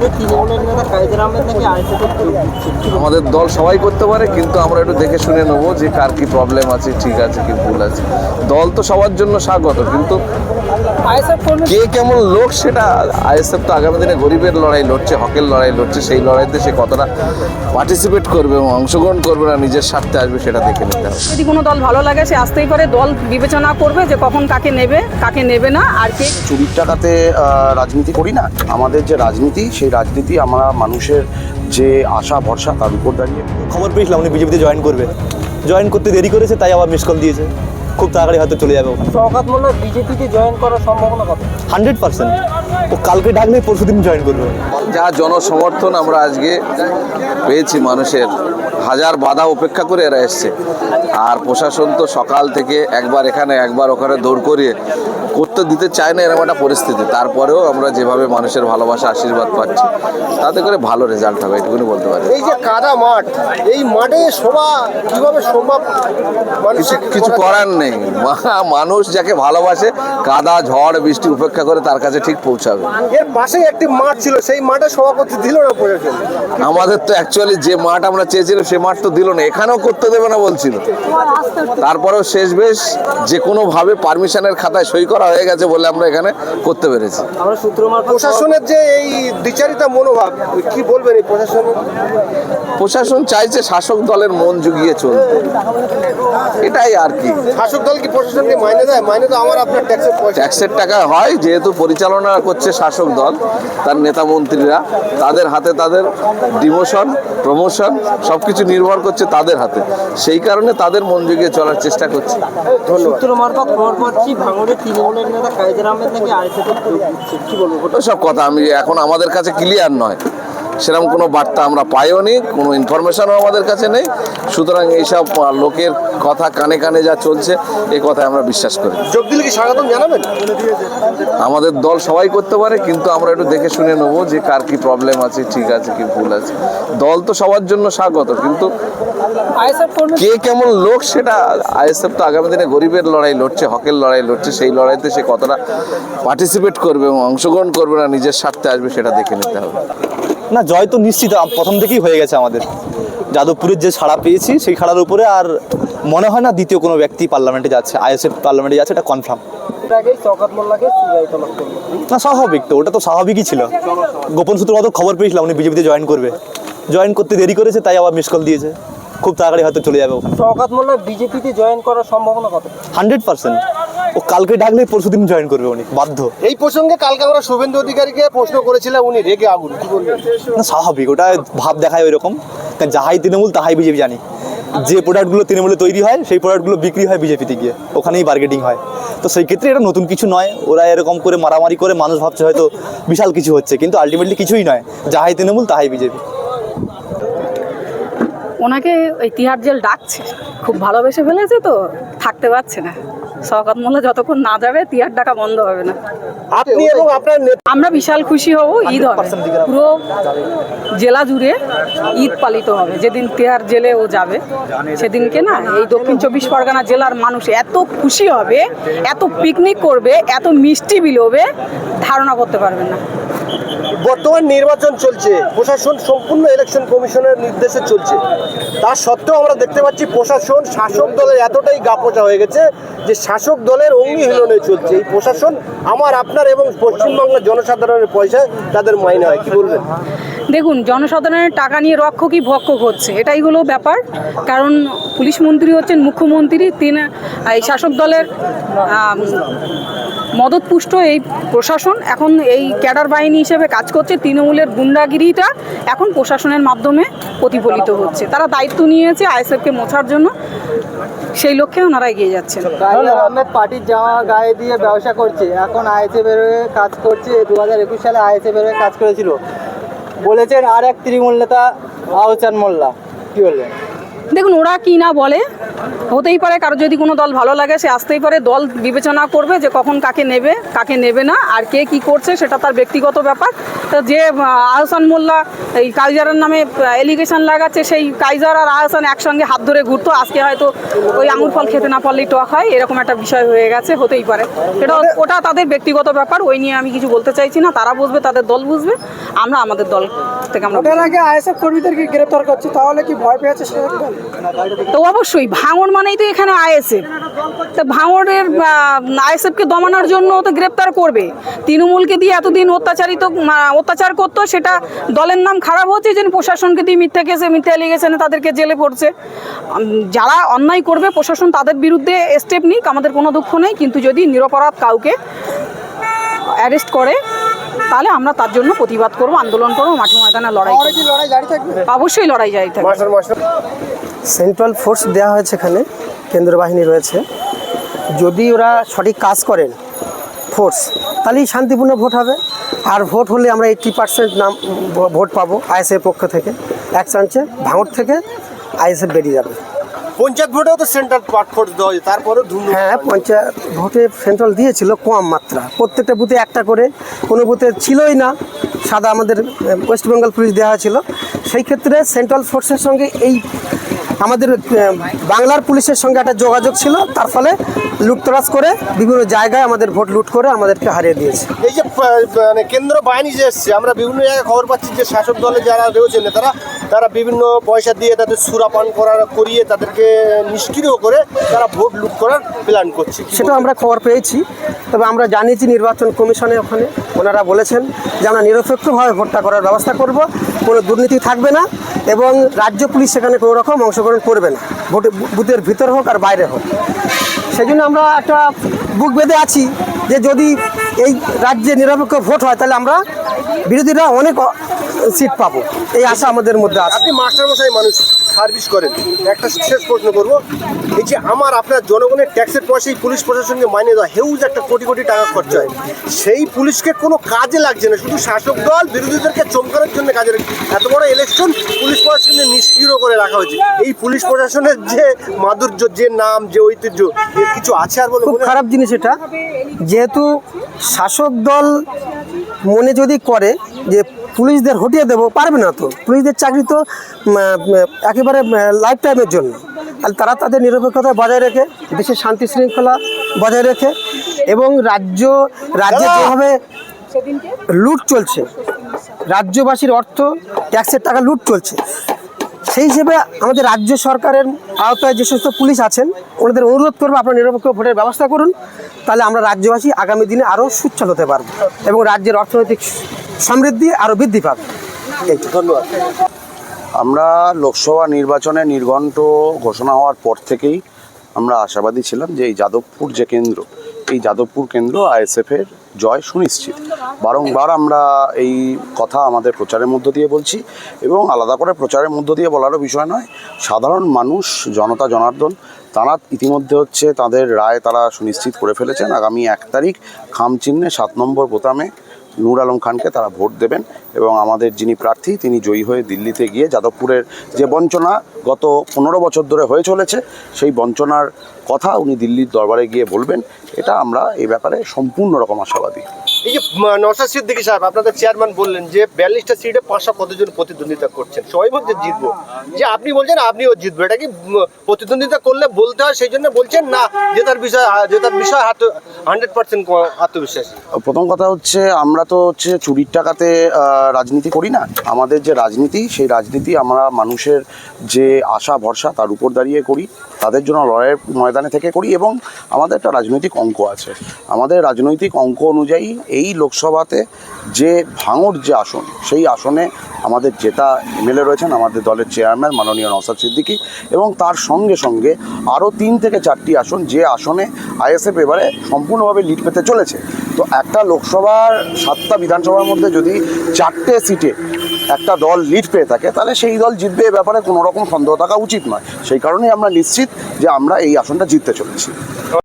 ভাঙড়ে তৃণমূলের নেতা কায়েদের আহমেদ নাকি আইএসএফের যোগ দিচ্ছে। আমাদের দল সবাই করতে পারে, কিন্তু আমরা একটু দেখে শুনে নেবো যে কার কি প্রবলেম আছে, ঠিক আছে কি ভুল আছে। দল তো সবার জন্য স্বাগত, কিন্তু আইএসএফ কর্মী কে কেমন লোক সেটা আইএসএফ তো আগামী দিনে গরিবের লড়াই লড়ছে, হকের লড়াই লড়ছে। সেই লড়াইতে সে কতটা পার্টিসিপেট করবে এবং অংশগ্রহণ করবে না, নিজের স্বার্থে আসবে, সেটা দেখে নিতে হবে। যদি কোনো দল ভালো লাগে সে আসতেই পারে, দল বিবেচনা করবে যে কখন কাকে নেবে কাকে নেবে না। আর কে চুরির টাকাতে রাজনীতি করি না। আমাদের যে রাজনীতি, সেই রাজনীতি আমরা মানুষের যে আশা ভরসা তার উপর দাঁড়িয়ে। খবর পেয়েছিলাম উনি বিজেপিতে জয়েন করবে, জয়েন করতে দেরি করেছে, তাই আবার মিস কল দিয়েছে। খুব তাড়াতাড়ি হয়তো চলে যাবে। শওকত মোল্লা বিজেপিতে জয়েন করার সম্ভাবনা কত? 100%। ও কালকে ডাকলে পরশু দিন জয়েন করবে। যা জনসমর্থন আমরা আজকে পেয়েছি মানুষের, হাজার বাধা উপেক্ষা করে এরা এসছে। আর প্রশাসন তো সকাল থেকে একবার এখানে একবার ওখানে দৌড় করিয়ে করতে দিতে চায় না, এরকম একটা পরিস্থিতি। তারপরেও আমরা যেভাবে মানুষের ভালোবাসা আশীর্বাদ পাচ্ছি, তাতে করে ভালো রেজাল্ট হবে, এটুকুনি বলতে পারি। এই যে কাদা মাঠ, এই মাঠে শোভা কিভাবে সম্ভব? কিছু করার নেই, মানুষ যাকে ভালোবাসে কাদা ঝড় বৃষ্টি উপেক্ষা করে তার কাছে ঠিক পৌঁছাবে। এর পাশেই একটি মাঠ ছিল, সেই মাঠে শোভা করতে দিল না প্রশাসন। আমাদের তো অ্যাকচুয়ালি যে মাঠ আমরা চেয়েছিলাম সে মাঠ তো দিল না, এখানেও করতে দেবে না বলছিল। তারপরেও শেষ বেশ যে কোনোভাবে পারমিশনের খাতায় সই করা হয়ে গেছে বলে আমরা এখানে করতে পেরেছি। আমরা সূত্র মারফত প্রশাসনের যে এই দ্বিচারিতা মনোভাব, কি বলবেন এই প্রশাসনের? প্রশাসন চাইছে শাসক দলের মন জুগিয়ে চলতে, এটাই আর কি। শাসক দল কি প্রশাসনকে মাইনে দেয়? মাইনে তো আমার আপনার ট্যাক্সের পয়সা। ট্যাক্সের টাকা হয়, যেহেতু পরিচালনা করছে শাসক দল, তার নেতা মন্ত্রীরা, তাদের হাতে তাদের ডিমোশন প্রমোশন সব কিছু নির্ভর করছে তাদের হাতে। সেই কারণে তাদের মন জুগিয়ে চলার চেষ্টা করছে। সূত্র মারফত খবর পাচ্ছি ভাঙড়ে তৃণমূলের নেতা কায়েদের আহমেদ নাকি আইএসএফের যোগ দিচ্ছে। কি বলবো? সব কথা আমি এখন আমাদের কাছে ক্লিয়ার নয়, সেরকম কোনো বার্তা আমরা পাইও নি, কোনো ইনফরমেশনও আমাদের কাছে নেই। সুতরাং এইসব লোকের কথা কানে কানে যা চলছে, এই কথায় আমরা বিশ্বাস করি। যোগ দিলে কি স্বাগতম জানাবেন? আমাদের দল সবাই করতে পারে, কিন্তু আমরা একটু দেখে শুনে নেবো যে কার কি প্রবলেম আছে, ঠিক আছে কি ভুল আছে। দল তো সবার জন্য স্বাগত, কিন্তু আইএসএফ কর্মী কে কেমন লোক সেটা আইএসএফ তো আগামী দিনে গরিবের লড়াই লড়ছে, হকের লড়াই লড়ছে। সেই লড়াইতে সে কতটা পার্টিসিপেট করবে এবং অংশগ্রহণ করবে না, নিজের স্বার্থে আসবে, সেটা দেখে নিতে হবে। না, জয় তো নিশ্চিত প্রথম থেকেই হয়ে গেছে আমাদের। যাদবপুরের যে ছাড়া পেয়েছি সেই ছাড়ার উপরে আর মনে হয় না দ্বিতীয় কোনো ব্যক্তি পার্লামেন্টে যাচ্ছে, আইএসএফ পার্লামেন্টে যাচ্ছে, এটা কনফার্ম। আগেই শওকত মোল্লাকে সিবিআই তলব করলো। না, স্বাভাবিক তো, ওটা তো স্বাভাবিকই ছিল। গোপন সূত্র মতো খবর পেয়েছিলাম উনি বিজেপিতে জয়েন করবে, জয়েন করতে দেরি করেছে, তাই আবার মিস কল দিয়েছে। খুব তাড়াতাড়ি হয়তো চলে যাবে। শওকত মোল্লা বিজেপিতে জয়েন করার সম্ভাবনা কত? 100%। ও কালকে ডাকলে পরশু দিন জয়েন করবে, উনি বাধ্য। এই প্রসঙ্গে কালকে আমরা শুভেন্দু অধিকারীকে প্রশ্ন করেছিলাম, উনি রেগে আগুন। কি বলবেন? না, স্বাভাবিক, ওটা ভাব দেখায় ওই রকম। যাহাই তৃণমূল তাহাই বিজেপি, জানি যে প্রোডাক্টগুলো তৃণমূলে তৈরি হয় সেই প্রোডাক্টগুলো বিক্রি হয় বিজেপিতে গিয়ে, ওখানেই বার্গেটিং হয়। তো সেই ক্ষেত্রে এটা নতুন কিছু নয়। ওরা এরকম করে মারামারি করে মানুষ ভাবছে হয়তো বিশাল কিছু হচ্ছে, কিন্তু আলটিমেটলি কিছুই নয়। যাহাই তৃণমূল তাহাই বিজেপি। ওনাকে ওই তিহার জেল ডাকছে, খুব ভালোবেসে ফেলেছে তো, থাকতে পারছে না। শওকত মোল্লা যতক্ষণ না যাবে তিহার ডাকা বন্ধ হবে না। আপনি এবং আপনার আমরা বিশাল খুশি হব, ঈদ হবে পুরো জেলা জুড়ে, ঈদ পালিত হবে যেদিন তিহার জেলে ও যাবে। সেদিনকে না এই দক্ষিণ 24 পরগনা জেলার মানুষ এত খুশি হবে, এত পিকনিক করবে, এত মিষ্টি বিলোবে, ধারণা করতে পারবেন না। বর্তমান নির্বাচন চলছে, প্রশাসন সম্পূর্ণ ইলেকশন কমিশনের নির্দেশে চলছে। তার সত্ত্বেও আমরা দেখতে পাচ্ছি প্রশাসন শাসক দলের এতটাই গাপোচা হয়ে গেছে যে শাসক দলের অঙ্গি হিলনে চলছে। এই প্রশাসন আমার আপনার এবং পশ্চিমবাংলার জনসাধারণের পয়সায় তাদের মাইনে হয়। কি বলবেন? দেখুন, জনসাধারণের টাকা নিয়ে রক্ষকই ভক্ষক হচ্ছে, এটাই হলো ব্যাপার। কারণ পুলিশ মন্ত্রী হচ্ছেন মুখ্যমন্ত্রী, তিনি এই শাসক দলের মদতপুষ্ট এই প্রশাসন এখন এই ক্যাডার বাহিনী হিসেবে কাজ করছে। তৃণমূলের গুন্ডাগিরিটা এখন প্রশাসনের মাধ্যমে প্রতিফলিত হচ্ছে। তারা দায়িত্ব নিয়েছে আইএসএফকে মোছার জন্য, সেই লক্ষ্যে ওনারা এগিয়ে যাচ্ছেন। কায়েদের আহমেদ পার্টির জামা গায়ে দিয়ে ব্যবসা করছে, এখন আইএসএফের হয়ে কাজ করছে। 2021 সালে আইএসএফের হয়ে কাজ করেছিল বলেছেন আর এক তৃণমূল নেতা আহসান মোল্লা। কি বলবেন? দেখুন, ওরা কি না বলে, হতেই পারে কারো যদি কোনো দল ভালো লাগে সে আসতেই পারে, দল বিবেচনা করবে যে কখন কাকে নেবে কাকে নেবে না। আর কে কি করছে সেটা তার ব্যক্তিগত ব্যাপার। তো যে আহসান মোল্লা এই কাইজারের নামে এলিগেশন লাগাচ্ছে, সেই কাইজার আর আহসান একসঙ্গে হাত ধরে ঘুরতো, আজকে হয়তো ওই আঙুর ফল খেতে না পারলেই টক হয়, এরকম একটা বিষয় হয়ে গেছে, হতেই পারে। ওটা তাদের ব্যক্তিগত ব্যাপার, ওই নিয়ে আমি কিছু বলতে চাইছি না। তারা বুঝবে, তাদের দল বুঝবে, আমরা আমাদের দল থেকে আমরা ওটার আগে আইএসএফ কর্মীদেরকে গ্রেপ্তার করছে, তাহলে কি ভয় পেয়েছে শাসক দল? তো অবশ্যই ভাঙড় মানেই তো এখানে আইএসএফ, তো ভাঙড়ের আইএসএফকে দমানোর জন্য তো গ্রেপ্তার করবে। তৃণমূলকে দিয়ে এতদিন অত্যাচার করতো, সেটা দলের নাম খারাপ হচ্ছে, যে প্রশাসনকে দিয়ে মিথ্যা কেসে মিথ্যা এলিগেশনে তাদেরকে জেলে পড়ছে। যারা অন্যায় করবে প্রশাসন তাদের বিরুদ্ধে স্টেপ নিক, আমাদের কোনো দুঃখ নেই, কিন্তু যদি নিরপরাধ কাউকে অ্যারেস্ট করে তাহলে আমরা তার জন্য প্রতিবাদ করব, আন্দোলন করবো, মাঠে ময়দানে লড়াই করব। কি লড়াই জারি থাকবে? অবশ্যই লড়াই জারি থাকবে। সেন্ট্রাল ফোর্স দেওয়া হয়েছে, এখানে কেন্দ্র বাহিনী রয়েছে। যদি ওরা সঠিক কাজ করেন ফোর্স, তাহলেই শান্তিপূর্ণ ভোট হবে। আর ভোট হলে আমরা 80% নাম ভোট পাবো আইএসএফ পক্ষ থেকে। এক চান্সে ভাঙড় থেকে আইএসএফ বেরিয়ে যাবে। পঞ্চায়েত ভোটেও তো সেন্ট্রাল ফোর্স দেওয়া হয়েছে, তারপরে হ্যাঁ, পঞ্চায়েত ভোটে সেন্ট্রাল দিয়েছিল কম মাত্রা, প্রত্যেকটা বুথে একটা করে, কোনো বুথে ছিলই না, সাদা আমাদের ওয়েস্ট বেঙ্গল পুলিশ দেওয়া হয়েছিল। সেই ক্ষেত্রে সেন্ট্রাল ফোর্সের সঙ্গে এই আমাদের বাংলার পুলিশের সঙ্গে একটা যোগাযোগ ছিল, তার ফলে লুটতরাজ করে বিভিন্ন জায়গায় আমাদের ভোট লুট করে আমাদেরকে হারিয়ে দিয়েছে। এই যে মানে কেন্দ্র বাহিনী যে এসছে, আমরা বিভিন্ন জায়গায় খবর পাচ্ছি যে শাসক দলে যারা রয়েছে তারা বিভিন্ন পয়সা দিয়ে তাদের সুরাপান করিয়ে তাদেরকে নিষ্ক্রিয় করে তারা ভোট লুট করার প্ল্যান করছে। সেটা আমরা খবর পেয়েছি, তবে আমরা জানিয়েছি নির্বাচন কমিশনে, ওখানে ওনারা বলেছেন যে আমরা নিরপেক্ষভাবে ভোটটা করার ব্যবস্থা করব, কোনো দুর্নীতি থাকবে না, এবং রাজ্য পুলিশ সেখানে কোনো রকম অংশগ্রহণ করবে না, ভোটে বুথের ভিতর হোক আর বাইরে হোক। সেই জন্য আমরা একটা বুক বেঁধে আছি যে যদি এই রাজ্যে নিরপেক্ষ ভোট হয় তাহলে আমরা বিরোধীরা অনেক সিট পাবো, এই আশা আমাদের মধ্যে আছে। আপনি মাস্টারমশাই মানুষ, সার্ভিস করেন, একটা শেষ প্রশ্ন করবো। এই যে আপনার জনগণের ট্যাক্সের পয়সায় পুলিশ প্রশাসনকে মাইনে দেওয়া, হেউজ একটা কোটি কোটি টাকা খরচা হয়, সেই পুলিশকে কোনো কাজে লাগছে না, শুধু শাসক দল বিরোধীদেরকে চমকানোর জন্য কাজে লাগছে। এত বড় ইলেকশন পুলিশ প্রশাসনকে নিষ্ক্রিয় করে রাখা হয়েছে। এই পুলিশ প্রশাসনের যে মাধুর্য, যে নাম, যে ঐতিহ্য, এর কিছু আছে আর বলে? খুব খারাপ জিনিস এটা, যেহেতু শাসক দল মনে যদি করে যে পুলিশদের হটিয়ে দেবো, পারবে না তো। পুলিশদের চাকরি তো একেবারে লাইফ টাইমের জন্য, আর তারা তাদের নিরপেক্ষতা বজায় রেখে, দেশের শান্তি শৃঙ্খলা বজায় রেখে, এবং রাজ্যে যেভাবে লুট চলছে, রাজ্যবাসীর অর্থ ট্যাক্সের টাকা লুট চলছে, সেই হিসেবে আমাদের রাজ্য সরকারের আওতায় যে সমস্ত পুলিশ আছেন ওনাদের অনুরোধ করবো আপনারা নিরপেক্ষ ভোটের ব্যবস্থা করুন, তাহলে আমরা রাজ্যবাসী আগামী দিনে আরও সুচ্ছল হতে পারবো এবং রাজ্যের অর্থনৈতিক সমৃদ্ধি আরও বৃদ্ধি পাবে। ধন্যবাদ। আমরা লোকসভা নির্বাচনে নির্ঘণ্ট ঘোষণা হওয়ার পর থেকেই আমরা আশাবাদী ছিলাম যে এই যাদবপুর যে কেন্দ্র, এই যাদবপুর কেন্দ্র আইএসএফের জয় সুনিশ্চিত। বারংবার আমরা এই কথা আমাদের প্রচারের মধ্য দিয়ে বলছি, এবং আলাদা করে প্রচারের মধ্য দিয়ে বলারও বিষয় নয়, সাধারণ মানুষ, জনতা জনার্দন, তারা ইতিমধ্যে তাদের রায় তারা সুনিশ্চিত করে ফেলেছেন। আগামী 1 তারিখ খামচিহ্নে 7 নম্বর বোতামে নূর আলম খানকে তারা ভোট দেবেন, এবং আমাদের যিনি প্রার্থী তিনি জয়ী হয়ে দিল্লিতে গিয়ে যাদবপুরের যে বঞ্চনা গত 15 বছর ধরে হয়ে চলেছে, সেই বঞ্চনার কথা উনি দিল্লির দরবারে গিয়ে বলবেন। এটা আমরা এই ব্যাপারে সম্পূর্ণ রকম আশাবাদী। এই যে নওশাদ সিদ্দিকী সাহেব, আপনাদের চেয়ারম্যান, বললেন যে 42টা সিটে 500 কতজন প্রতিদ্বন্দ্বিতা করছেন, সবাই বলছে জিতবো, যে আপনি বলছেন আপনিও জিতবো, এটা কি প্রতিদ্বন্দ্বিতা করলে বলতে হয় সেই জন্য বলছেন, না জেতার বিষয় 100% আত্মবিশ্বাস? প্রথম কথা আমরা তো চুরির টাকাতে রাজনীতি করি না। আমাদের যে রাজনীতি, সেই রাজনীতি আমরা মানুষের যে আশা ভরসা তার উপর দাঁড়িয়ে করি, তাদের জন্য লড়াইয়ের ময়দানে থেকে করি, এবং আমাদের একটা রাজনৈতিক অঙ্ক আছে। আমাদের রাজনৈতিক অঙ্ক অনুযায়ী এই লোকসভাতে যে ভাঙড় যে আসন, সেই আসনে আমাদের জেতা এমএলএ রয়েছেন আমাদের দলের চেয়ারম্যান মাননীয় নওশাদ সিদ্দিকী, এবং তার সঙ্গে সঙ্গে আরও 3 থেকে 4টি আসন, যে আসনে আইএসএফ এবারে সম্পূর্ণভাবে লিড পেতে চলেছে। তো একটা লোকসভার 7টা বিধানসভার মধ্যে যদি 4টে সিটে একটা দল লিড পেয়ে থাকে, তাহলে সেই দল জিতবে, এ ব্যাপারে কোনো রকম সন্দেহ থাকা উচিত নয়। সেই কারণেই আমরা নিশ্চিত যে আমরা এই আসনটা জিততে চলেছি।